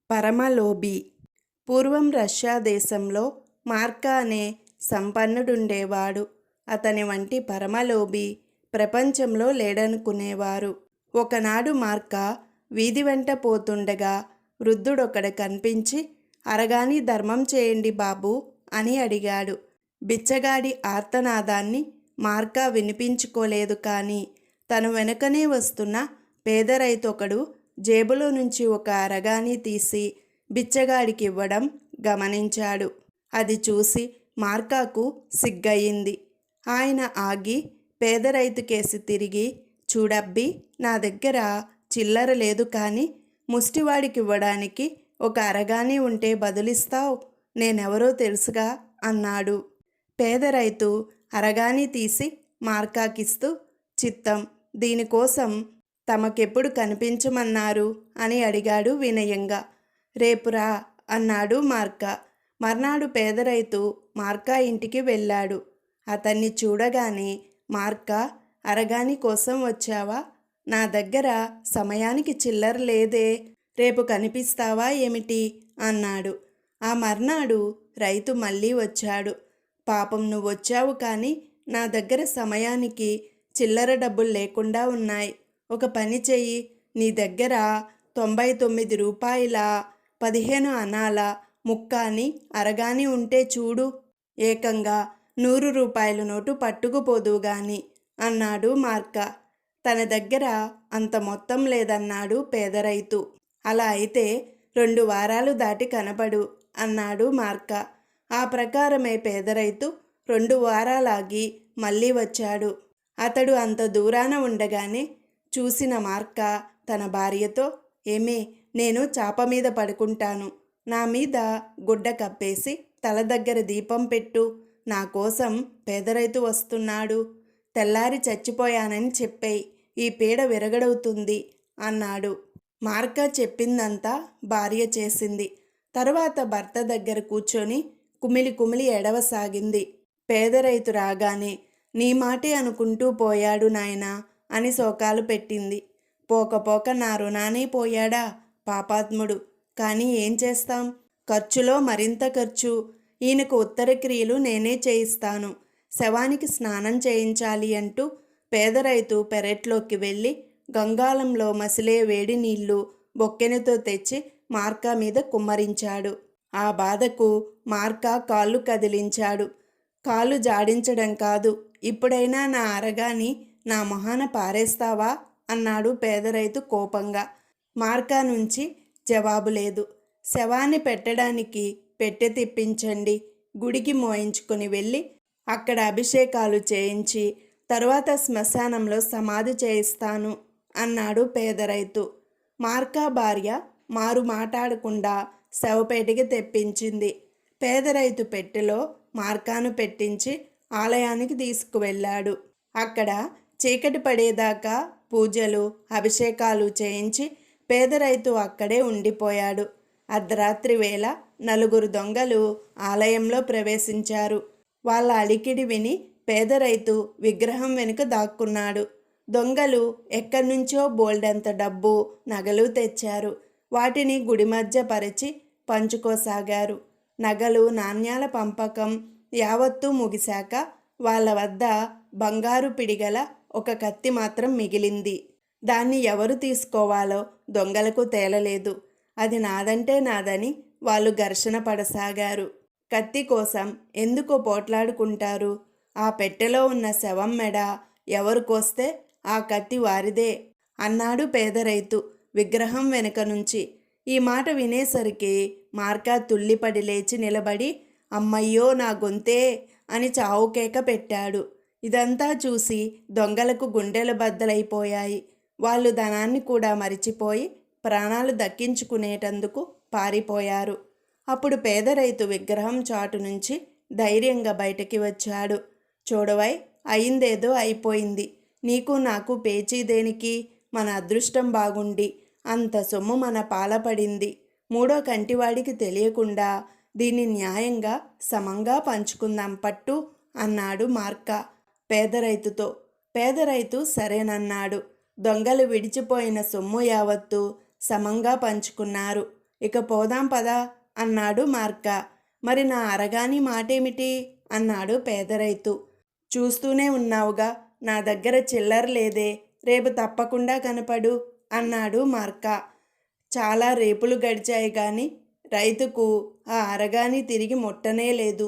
పరమలోభి. పూర్వం రష్యా దేశంలో మార్కా అనే సంపన్నుడుండేవాడు. అతని వంటి పరమలోభి ప్రపంచంలో లేడనుకునేవారు. ఒకనాడు మార్కా వీధి వెంట పోతుండగా వృద్ధుడొకడు కనిపించి, అరగాని ధర్మం చేయండి బాబూ అని అడిగాడు. బిచ్చగాడి ఆర్తనాదాన్ని మార్కా వినిపించుకోలేదు. కానీ తను వెనుకనే వస్తున్న పేద రైతొకడు జేబులో నుంచి ఒక అరగాని తీసి బిచ్చగాడికి ఇవ్వడం గమనించాడు. అది చూసి మార్కాకు సిగ్గయింది. ఆయన ఆగి పేద రైతు కేసి తిరిగి, చూడబ్బీ, నా దగ్గర చిల్లర లేదు, కానీ ముష్టివాడికివ్వడానికి ఒక అరగాని ఉంటే బదులిస్తావు, నేనెవరో తెలుసుగా అన్నాడు. పేద రైతు అరగాని తీసి మార్కాకిస్తూ, చిత్తం, దీనికోసం తమకెప్పుడు కనిపించమన్నారు అని అడిగాడు వినయంగా. రేపురా అన్నాడు మార్కా. మర్నాడు పేద రైతు మార్కా ఇంటికి వెళ్ళాడు. అతన్ని చూడగానే మార్కా, అరగాని కోసం వచ్చావా? నా దగ్గర సమయానికి చిల్లర లేదే, రేపు కనిపిస్తావా ఏమిటి అన్నాడు. ఆ మర్నాడు రైతు మళ్ళీ వచ్చాడు. పాపం, నువ్వొచ్చావు, కానీ నా దగ్గర సమయానికి చిల్లర డబ్బులు లేకుండా ఉన్నాయి. ఒక పని చెయ్యి, నీ దగ్గర 99 రూపాయల 15 అనాల ముక్కాని అరగాని ఉంటే చూడు, ఏకంగా 100 రూపాయల నోటు పట్టుకుపోదువు గాని అన్నాడు మార్కా. తన దగ్గర అంత మొత్తం లేదన్నాడు పేద రైతు. అలా అయితే 2 వారాలు దాటి కనపడు అన్నాడు మార్కా. ఆ ప్రకారమే పేద రైతు 2 వారాలాగి మళ్ళీ వచ్చాడు. అతడు అంత దూరాన ఉండగానే చూసిన మార్కా తన భార్యతో, ఏమే, నేను చాప మీద పడుకుంటాను, నా మీద గుడ్డ కప్పేసి తల దగ్గర దీపం పెట్టు, నా కోసం పేద రైతు వస్తున్నాడు, తెల్లారి చచ్చిపోయానని చెప్పేయ్, ఈ పీడ విరగడవుతుంది అన్నాడు. మార్కా చెప్పిందంతా భార్య చేసింది. తరువాత భర్త దగ్గర కూర్చొని కుమిలి కుమిలి ఎడవసాగింది. పేద రైతు రాగానే, నీ మాటే అనుకుంటూ పోయాడు నాయనా అని శోకాలు పెట్టింది. పోకపోక నా రుణానే పోయాడా పాపాత్ముడు. కానీ ఏం చేస్తాం, ఖర్చులో మరింత ఖర్చు. ఈయనకు ఉత్తర క్రియలు నేనే చేయిస్తాను, శవానికి స్నానం చేయించాలి అంటూ పేద రైతు పెరట్లోకి వెళ్ళి గంగాళంలో మసిలే వేడి నీళ్లు బొక్కెనతో తెచ్చి మార్కా మీద కుమ్మరించాడు. ఆ బాధకు మార్కా కాళ్ళు కదిలించాడు. కాళ్ళు జాడించడం కాదు, ఇప్పుడైనా నా అరగాని నా మొహాన పారేస్తావా అన్నాడు పేద రైతు కోపంగా. మార్కా నుంచి జవాబు లేదు. శవాన్ని పెట్టడానికి పెట్టె తెప్పించండి, గుడికి మోయించుకొని వెళ్ళి అక్కడ అభిషేకాలు చేయించి తరువాత శ్మశానంలో సమాధి చేయిస్తాను అన్నాడు పేద రైతు. మార్కా భార్య మారు మాట్లాడకుండా శవపేటికి తెప్పించింది. పేద రైతు పెట్టెలో మార్కాను పెట్టించి ఆలయానికి తీసుకువెళ్ళాడు. అక్కడ చీకటి పడేదాకా పూజలు అభిషేకాలు చేయించి పేద రైతు అక్కడే ఉండిపోయాడు. అర్ధరాత్రి వేళ 4 దొంగలు ఆలయంలో ప్రవేశించారు. వాళ్ళ అలికిడి విని పేద రైతు విగ్రహం వెనుక దాక్కున్నాడు. దొంగలు ఎక్కడి నుంచో బోల్డంత డబ్బు నగలు తెచ్చారు. వాటిని గుడి మధ్య పరిచి పంచుకోసాగారు. నగలు నాణ్యాల పంపకం యావత్తూ ముగిశాక వాళ్ళ వద్ద బంగారు పిడిగల ఒక కత్తి మాత్రం మిగిలింది. దాన్ని ఎవరు తీసుకోవాలో దొంగలకు తేలలేదు. అది నాదంటే నాదని వాళ్ళు ఘర్షణ పడసాగారు. కత్తి కోసం ఎందుకో పోట్లాడుకుంటారు. ఆ పెట్టెలో ఉన్న శవం మెడ ఎవరు కోస్తే ఆ కత్తి వారిదే అన్నాడు పేద రైతు విగ్రహం వెనుక నుంచి. ఈ మాట వినేసరికి మార్కా తుల్లిపడి లేచి నిలబడి, అమ్మయ్యో నా గొంతే అని చావుకేక పెట్టాడు. ఇదంతా చూసి దొంగలకు గుండెల బద్దలైపోయాయి. వాళ్ళు ధనాన్ని కూడా మరిచిపోయి ప్రాణాలు దక్కించుకునేటందుకు పారిపోయారు. అప్పుడు పేద రైతు విగ్రహం చాటు నుంచి ధైర్యంగా బయటికి వచ్చాడు. చూడవై, అయిందేదో అయిపోయింది, నీకు నాకు పేచీ దేనికి, మన అదృష్టం బాగుండి అంత సొమ్ము మన పాలపడింది. 3వ కంటివాడికి తెలియకుండా దీన్ని న్యాయంగా సమంగా పంచుకుందాం పట్టు అన్నాడు మార్కా పేద రైతుతో. పేద రైతు సరేనన్నాడు. దొంగలు విడిచిపోయిన సొమ్ము యావత్తు సమంగా పంచుకున్నారు. ఇక పోదాం పదా అన్నాడు మార్క. మరి నా అరగాని మాటేమిటి అన్నాడు పేదరైతు. చూస్తూనే ఉన్నావుగా, నా దగ్గర చిల్లర లేదే, రేపు తప్పకుండా కనపడు అన్నాడు మార్క. చాలా రేపులు గడిచాయి గాని రైతుకు ఆ అరగాని తిరిగి ముట్టనే లేదు.